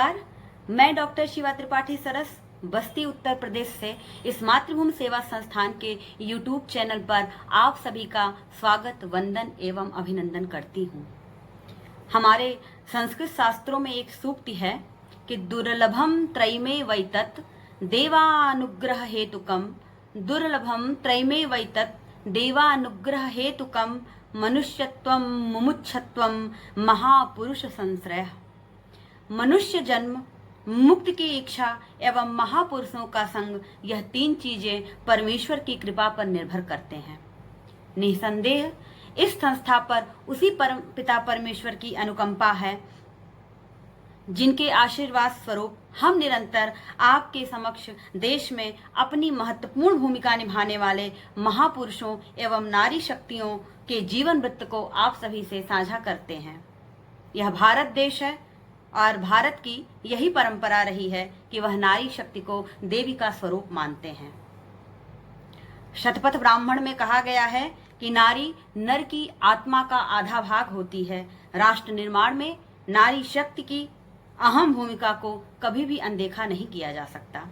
नमस्कार, मैं डॉक्टर शिवा त्रिपाठी सरस बस्ती उत्तर प्रदेश से इस मातृभूमि सेवा संस्थान के यूट्यूब चैनल पर आप सभी का स्वागत, वंदन एवं अभिनंदन करती हूँ। हमारे संस्कृत शास्त्रों में एक सूक्ति है कि दुर्लभम त्रयमे वैतत् देवानुग्रह हेतुकम, दुर्लभम त्रयमे वैतत् देवानुग्रह हेतुकम मनुष्यत्वम मुमुक्षत्वम महापुरुष संश्रय। मनुष्य जन्म, मुक्ति की इच्छा एवं महापुरुषों का संग, यह तीन चीजें परमेश्वर की कृपा पर निर्भर करते हैं। निसंदेह इस संस्था पर उसी परम पिता परमेश्वर की अनुकंपा है जिनके आशीर्वाद स्वरूप हम निरंतर आपके समक्ष देश में अपनी महत्वपूर्ण भूमिका निभाने वाले महापुरुषों एवं नारी शक्तियों के जीवन वृत्त को आप सभी से साझा करते हैं। यह भारत देश है और भारत की यही परंपरा रही है कि वह नारी शक्ति को देवी का स्वरूप मानते हैं। शतपथ ब्राह्मण में कहा गया है कि नारी नर की आत्मा का आधा भाग होती है। राष्ट्र निर्माण में नारी शक्ति की अहम भूमिका को कभी भी अनदेखा नहीं किया जा सकता।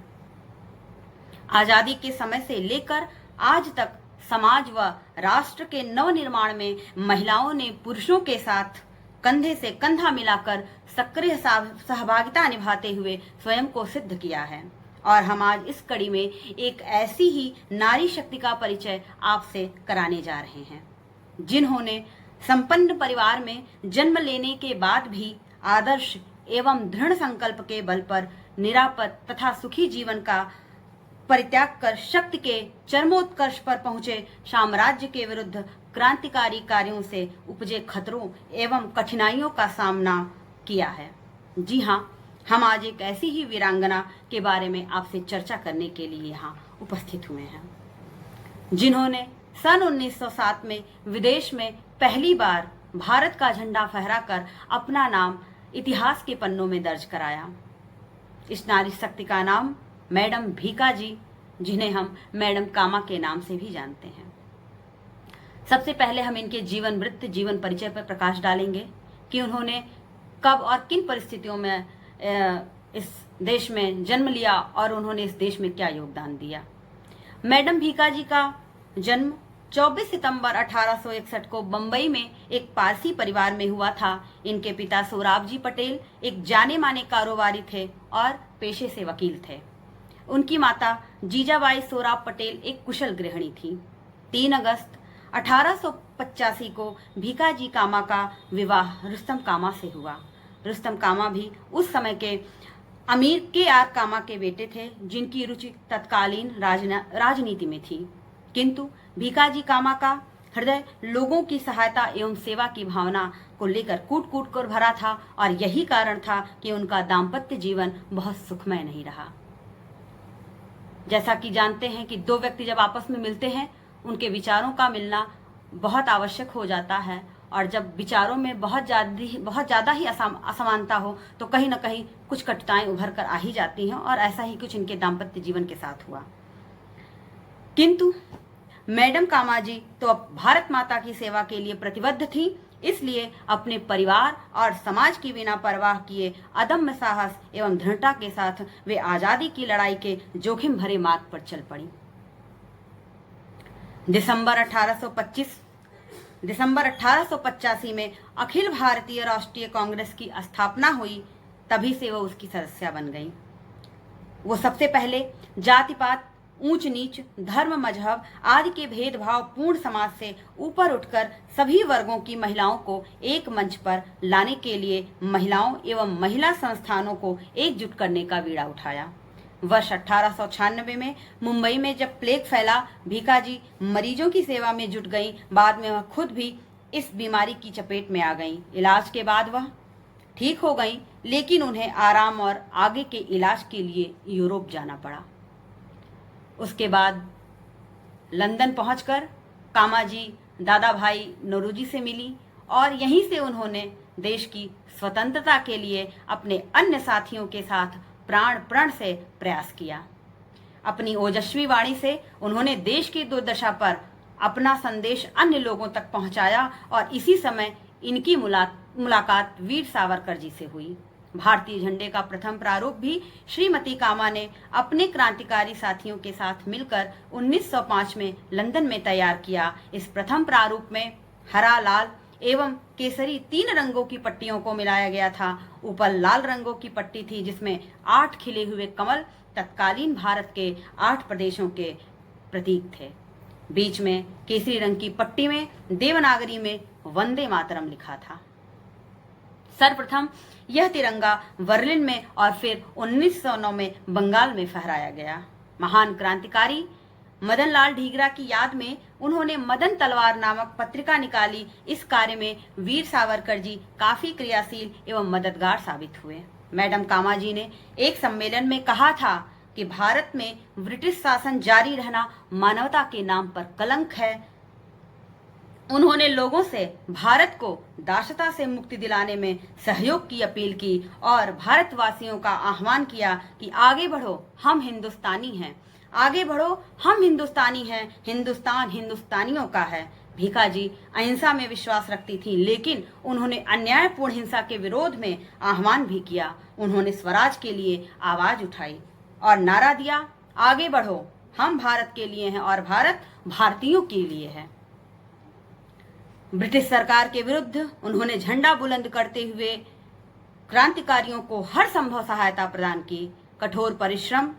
आजादी के समय से लेकर आज तक समाज व राष्ट्र के नव निर्माण में महिलाओं ने पुरुषों के साथ कंधे से कंधा मिलाकर सक्रिय सहभागिता निभाते हुए स्वयं को सिद्ध किया है। और हम आज इस कड़ी में एक ऐसी ही नारी शक्ति का परिचय आपसे कराने जा रहे हैं जिन्होंने संपन्न परिवार में जन्म लेने के बाद भी आदर्श एवं दृढ़ संकल्प के बल पर निरापद तथा सुखी जीवन का परित्याग कर शक्ति के चरमोत्कर्ष पर पहुंचे साम्राज्य के विरुद्ध क्रांतिकारी कार्यों से उपजे खतरों एवं कठिनाइयों का सामना किया है। जी हाँ, हम आज एक ऐसी ही वीरांगना के बारे में आपसे चर्चा करने के लिए यहाँ उपस्थित हुए हैं जिन्होंने सन 1907 में विदेश में पहली बार भारत का झंडा फहराकर अपना नाम इतिहास के पन्नों में दर्ज कराया। इस नारी शक्ति का नाम मैडम भीका जी, जिन्हें हम मैडम कामा के नाम से भी जानते हैं। सबसे पहले हम इनके जीवन वृत्त, जीवन परिचय पर प्रकाश डालेंगे कि उन्होंने कब और किन परिस्थितियों में इस देश में जन्म लिया और उन्होंने इस देश में क्या योगदान दिया। मैडम भीका जी का जन्म 24 सितंबर 1861 को बंबई में एक पारसी परिवार में हुआ था। इनके पिता सोराब जी पटेल एक जाने माने कारोबारी थे और पेशे से वकील थे। उनकी माता जीजाबाई सोराब पटेल एक कुशल गृहिणी थी। 3 अगस्त 1885 को भीका जी कामा का विवाह रुस्तम कामा से हुआ। रुस्तम कामा भी उस समय के अमीर KR कामा के बेटे थे जिनकी रुचि तत्कालीन राजनीति में थी, किंतु भीका जी कामा का हृदय लोगों की सहायता एवं सेवा की भावना को लेकर कूट कूट कर भरा था और यही कारण था कि उनका दाम्पत्य जीवन बहुत सुखमय नहीं रहा। जैसा कि जानते हैं कि दो व्यक्ति जब आपस में मिलते हैं उनके विचारों का मिलना बहुत आवश्यक हो जाता है और जब विचारों में बहुत ज़्यादा ही असमानता हो तो कहीं ना कहीं कुछ कठिनाइयां उभर कर आ ही जाती हैं और ऐसा ही कुछ इनके दाम्पत्य जीवन के साथ हुआ। किंतु मैडम कामा जी तो अब भारत माता की सेवा के लिए प्रतिबद्ध थी, इसलिए अपने परिवार और समाज की बिना परवाह किए अदम्य साहस एवं दृढ़ता के साथ वे आजादी की लड़ाई के जोखिम भरे मार्ग पर चल पड़ी। दिसंबर 1885 में अखिल भारतीय राष्ट्रीय कांग्रेस की स्थापना हुई, तभी से वह उसकी सदस्य बन गई। वो सबसे पहले जाति पात, ऊंच नीच, धर्म, मजहब आदि के भेदभाव पूर्ण समाज से ऊपर उठकर सभी वर्गों की महिलाओं को एक मंच पर लाने के लिए महिलाओं एवं महिला संस्थानों को एकजुट करने का बीड़ा उठाया। वर्ष 1896 में मुंबई में जब प्लेग फैला, भीका जी मरीजों की सेवा में जुट गईं। बाद में वह खुद भी इस बीमारी की चपेट में आ गईं। इलाज के बाद वह ठीक हो गईं, लेकिन उन्हें आराम और आगे के इलाज के लिए यूरोप जाना पड़ा। उसके बाद लंदन पहुंचकर कामा जी दादा भाई नौरोजी से मिली और यहीं से उन्होंने देश की स्वतंत्रता के लिए अपने अन्य साथियों के साथ प्राण प्रण से प्रयास किया। अपनी ओजस्वी वाणी से उन्होंने देश की दुर्दशा पर अपना संदेश अन्य लोगों तक पहुंचाया और इसी समय इनकी मुलाकात वीर सावरकर जी से हुई। भारतीय झंडे का प्रथम प्रारूप भी श्रीमती कामा ने अपने क्रांतिकारी साथियों के साथ मिलकर 1905 में लंदन में तैयार किया। इस प्रथम प्रारूप में हरा, लाल एवं केसरी 3 रंगों की पट्टियों को मिलाया गया था। ऊपर लाल रंगों की पट्टी थी जिसमें 8 खिले हुए कमल तत्कालीन भारत के 8 प्रदेशों के प्रतीक थे। बीच में केसरी रंग की पट्टी में देवनागरी में वंदे मातरम लिखा था। सर्वप्रथम यह तिरंगा बर्लिन में और फिर 1909 में बंगाल में फहराया गया। महान क्रांतिकारी मदन लाल ढींगरा की याद में उन्होंने मदन तलवार नामक पत्रिका निकाली। इस कार्य में वीर सावरकर जी काफी क्रियाशील एवं मददगार साबित हुए। मैडम कामा जी ने एक सम्मेलन में कहा था कि भारत में ब्रिटिश शासन जारी रहना मानवता के नाम पर कलंक है। उन्होंने लोगों से भारत को दासता से मुक्ति दिलाने में सहयोग की अपील की और भारतवासियों का आह्वान किया कि आगे बढ़ो, हम हिंदुस्तानी हैं, आगे बढ़ो, हम हिंदुस्तानी हैं, हिंदुस्तान हिंदुस्तानियों का है। भीखा जी अहिंसा में विश्वास रखती थी, लेकिन उन्होंने अन्यायपूर्ण हिंसा के विरोध में आह्वान भी किया। उन्होंने स्वराज के लिए आवाज उठाई और नारा दिया, आगे बढ़ो, हम भारत के लिए हैं और भारत भारतीयों के लिए है। ब्रिटिश सरकार के विरुद्ध उन्होंने झंडा बुलंद करते हुए क्रांतिकारियों को हर संभव सहायता प्रदान की। कठोर परिश्रम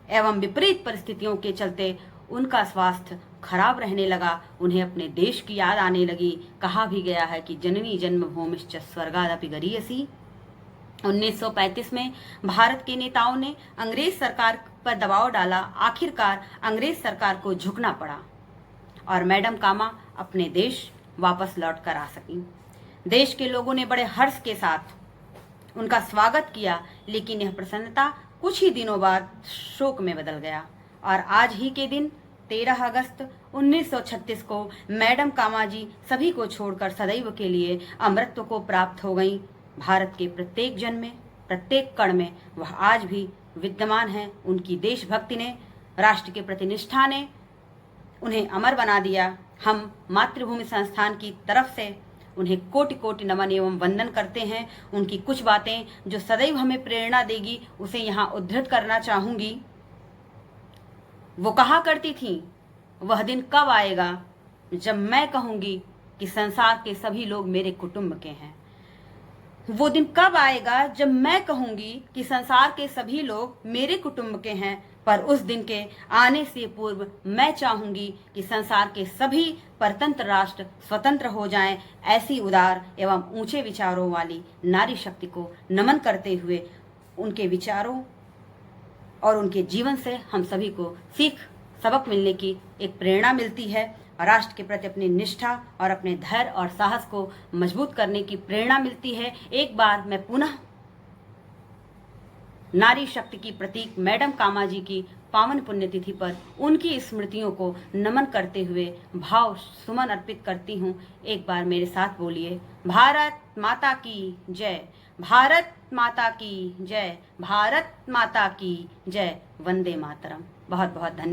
एवं विपरीत परिस्थितियों के चलते उनका स्वास्थ्य खराब रहने लगा। उन्हें अपने देश की याद आने लगी। कहा भी गया है कि जननी जन्मभूमिश्च स्वर्गादपि गरीयसी। 1935 में भारत के नेताओं ने अंग्रेज सरकार पर दबाव डाला। आखिरकार अंग्रेज सरकार को झुकना पड़ा और मैडम कामा अपने देश वापस लौट कर आ सकी। देश के लोगों ने बड़े हर्ष के साथ उनका स्वागत किया, लेकिन यह प्रसन्नता कुछ ही दिनों बाद शोक में बदल गया और आज ही के दिन 13 अगस्त 1936 को मैडम कामा जी सभी को छोड़कर सदैव के लिए अमरत्व को प्राप्त हो गईं। भारत के प्रत्येक जन में, प्रत्येक कण में वह आज भी विद्यमान है। उनकी देशभक्ति ने, राष्ट्र के प्रति निष्ठा ने उन्हें अमर बना दिया। हम मातृभूमि संस्थान की तरफ से उन्हें कोटि कोटि नमन एवं वंदन करते हैं। उनकी कुछ बातें जो सदैव हमें प्रेरणा देगी उसे यहाँ उद्धृत करना चाहूंगी। वो कहा करती थी, वह दिन कब आएगा जब मैं कहूंगी कि संसार के सभी लोग मेरे कुटुंब के हैं। वो दिन कब आएगा जब मैं कहूंगी कि संसार के सभी लोग मेरे कुटुंब के हैं, पर उस दिन के आने से पूर्व मैं चाहूंगी कि संसार के सभी परतंत्र राष्ट्र स्वतंत्र हो जाएं। ऐसी उदार एवं ऊंचे विचारों वाली नारी शक्ति को नमन करते हुए उनके विचारों और उनके जीवन से हम सभी को सबक मिलने की एक प्रेरणा मिलती है। राष्ट्र के प्रति अपनी निष्ठा और अपने धैर्य और साहस को मजबूत करने की प्रेरणा मिलती है। एक बार मैं पुनः नारी शक्ति की प्रतीक मैडम कामा जी की पावन पुण्यतिथि पर उनकी स्मृतियों को नमन करते हुए भाव सुमन अर्पित करती हूँ। एक बार मेरे साथ बोलिए, भारत माता की जय, भारत माता की जय, भारत माता की जय, वंदे मातरम। बहुत बहुत धन्यवाद।